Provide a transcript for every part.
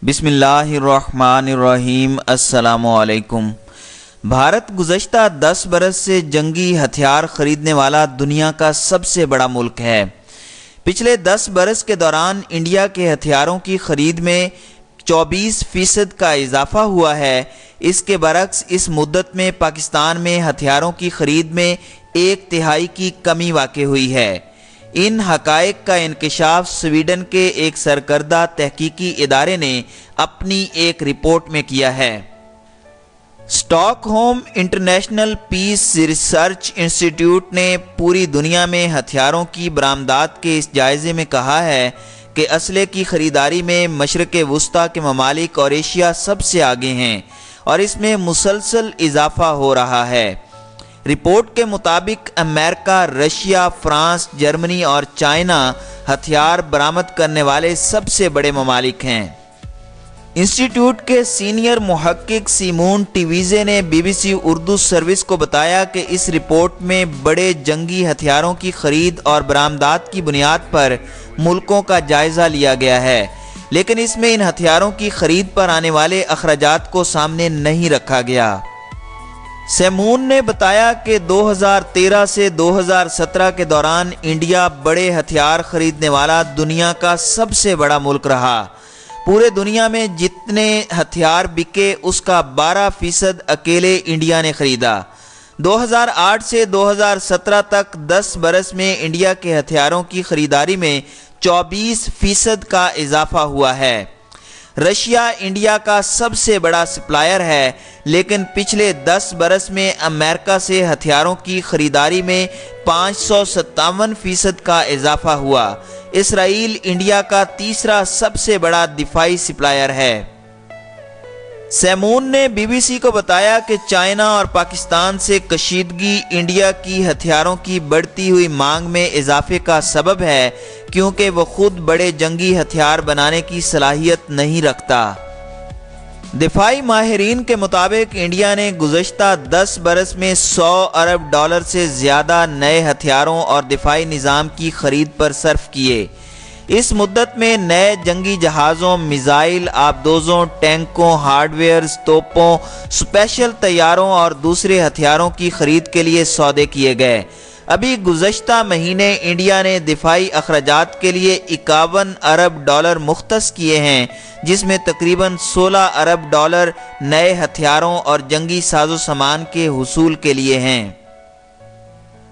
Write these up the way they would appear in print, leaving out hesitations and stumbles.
بسم اللہ الرحمن الرحیم۔ السلام علیکم۔ بھارت گزشتہ 10 برس سے جنگی ہتھیار خریدنے والا دنیا کا سب سے بڑا ملک ہے۔ پچھلے 10 برس کے دوران انڈیا کے ہتھیاروں کی خرید میں 24% کا اضافہ ہوا ہے۔ اس کے برعکس اس مدت میں پاکستان میں ہتھیاروں کی خرید میں 1/3 کی کمی واقع ہوئی ہے۔ ان حقائق کا انکشاف سویڈن کے ایک سرکردہ تحقیقی ادارے نے اپنی ایک رپورٹ میں کیا ہے۔ Stock home international peace research انسٹی ٹیوٹ نے پوری دنیا میں ہتھیاروں کی برآمدات کے اس جائزے میں کہا ہے کہ اسلحے کی خریداری میں مشرق وسطیٰ کے ممالک اور ایشیا سب سے آگے ہیں اور اس میں مسلسل اضافہ ہو رہا ہے۔ رپورٹ کے مطابق امریکہ، رشیا، فرانس، جرمنی اور چائنا ہتھیار برآمد کرنے والے سب سے بڑے ممالک ہیں۔ انسٹی ٹیوٹ کے سینئر محقق سیمون ٹیویزے نے BBC اردو سروس کو بتایا کہ اس رپورٹ میں بڑے جنگی ہتھیاروں کی خرید اور برآمدات کی بنیاد پر ملکوں کا جائزہ لیا گیا ہے، لیکن اس میں ان ہتھیاروں کی خرید پر آنے والے اخراجات کو سامنے نہیں رکھا گیا۔ سیمون نے بتایا کہ 2013 سے 2017 کے دوران انڈیا بڑے ہتھیار خریدنے والا دنیا کا سب سے بڑا ملک رہا۔ پورے دنیا میں جتنے ہتھیار بکے اس کا 12% اکیلے انڈیا نے خریدا۔ 2008 سے 2017 تک 10 برس میں انڈیا کے ہتھیاروں کی خریداری میں 24% کا اضافہ ہوا ہے۔ رشیا انڈیا کا سب سے بڑا سپلائر ہے، لیکن پچھلے 10 برس میں امریکہ سے ہتھیاروں کی خریداری میں 557% کا اضافہ ہوا۔ اسرائیل انڈیا کا تیسرا سب سے بڑا دفاعی سپلائر ہے۔ سیمون نے BBC کو بتایا کہ چائنا اور پاکستان سے کشیدگی انڈیا کی ہتھیاروں کی بڑھتی ہوئی مانگ میں اضافے کا سبب ہے، کیونکہ وہ خود بڑے جنگی ہتھیار بنانے کی صلاحیت نہیں رکھتا۔ دفاعی ماہرین کے مطابق انڈیا نے گزشتہ 10 برس میں $100 ارب سے زیادہ نئے ہتھیاروں اور دفاعی نظام کی خرید پر صرف کیے۔ اس مدت میں نئے جنگی جہازوں، میزائل، آبدوزوں، ٹینکوں، ہارڈ ویئرز، توپوں، اسپیشل طیاروں اور دوسرے ہتھیاروں کی خرید کے لیے سودے کیے گئے۔ ابھی گزشتہ مہینے انڈیا نے دفاعی اخراجات کے لیے $51 ارب مختص کیے ہیں، جس میں تقریباً $16 ارب نئے ہتھیاروں اور جنگی ساز و سامان کے حصول کے لیے ہیں۔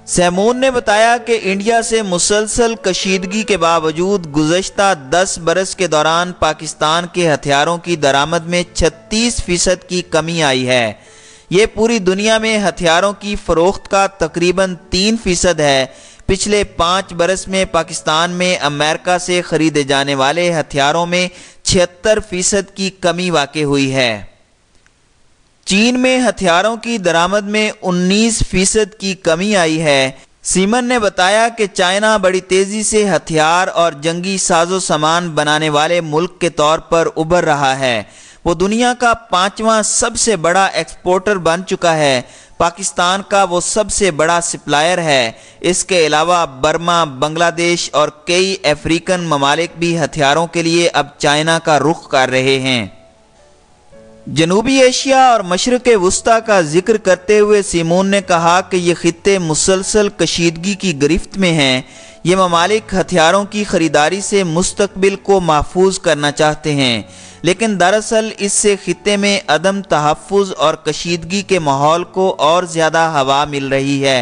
سیمون نے بتایا کہ انڈیا سے مسلسل کشیدگی کے باوجود گزشتہ 10 برس کے دوران پاکستان کے ہتھیاروں کی درآمد میں 36% کی کمی آئی ہے۔ یہ پوری دنیا میں ہتھیاروں کی فروخت کا تقریباً 3% ہے۔ پچھلے 5 برس میں پاکستان میں امریکہ سے خریدے جانے والے ہتھیاروں میں 76% کی کمی واقع ہوئی ہے۔ چین میں ہتھیاروں کی درآمد میں 19% کی کمی آئی ہے۔ سیمن نے بتایا کہ چائنا بڑی تیزی سے ہتھیار اور جنگی ساز و سامان بنانے والے ملک کے طور پر ابھر رہا ہے۔ وہ دنیا کا 5واں سب سے بڑا ایکسپورٹر بن چکا ہے۔ پاکستان کا وہ سب سے بڑا سپلائر ہے۔ اس کے علاوہ برما، بنگلہ دیش اور کئی افریقن ممالک بھی ہتھیاروں کے لیے اب چائنا کا رخ کر رہے ہیں۔ جنوبی ایشیا اور مشرق وسطیٰ کا ذکر کرتے ہوئے سیمون نے کہا کہ یہ خطے مسلسل کشیدگی کی گرفت میں ہیں۔ یہ ممالک ہتھیاروں کی خریداری سے مستقبل کو محفوظ کرنا چاہتے ہیں، لیکن دراصل اس سے خطے میں عدم تحفظ اور کشیدگی کے ماحول کو اور زیادہ ہوا مل رہی ہے۔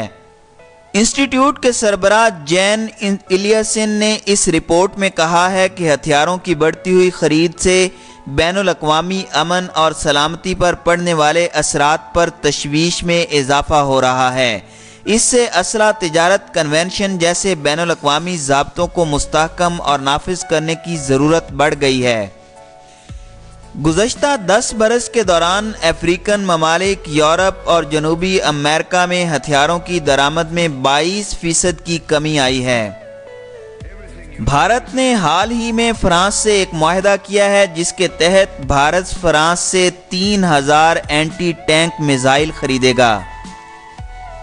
انسٹی ٹیوٹ کے سربراہ جین ایلیاسن نے اس رپورٹ میں کہا ہے کہ ہتھیاروں کی بڑھتی ہوئی خرید سے بین الاقوامی امن اور سلامتی پر پڑنے والے اثرات پر تشویش میں اضافہ ہو رہا ہے۔ اس سے اسلحہ تجارت کنونشن جیسے بین الاقوامی ضابطوں کو مستحکم اور نافذ کرنے کی ضرورت بڑھ گئی ہے۔ گزشتہ 10 برس کے دوران افریقن ممالک، یورپ اور جنوبی امریکہ میں ہتھیاروں کی درآمد میں 22% کی کمی آئی ہے۔ بھارت نے حال ہی میں فرانس سے ایک معاہدہ کیا ہے، جس کے تحت بھارت فرانس سے 3000 اینٹی ٹینک میزائل خریدے گا۔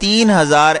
3000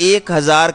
1000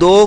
2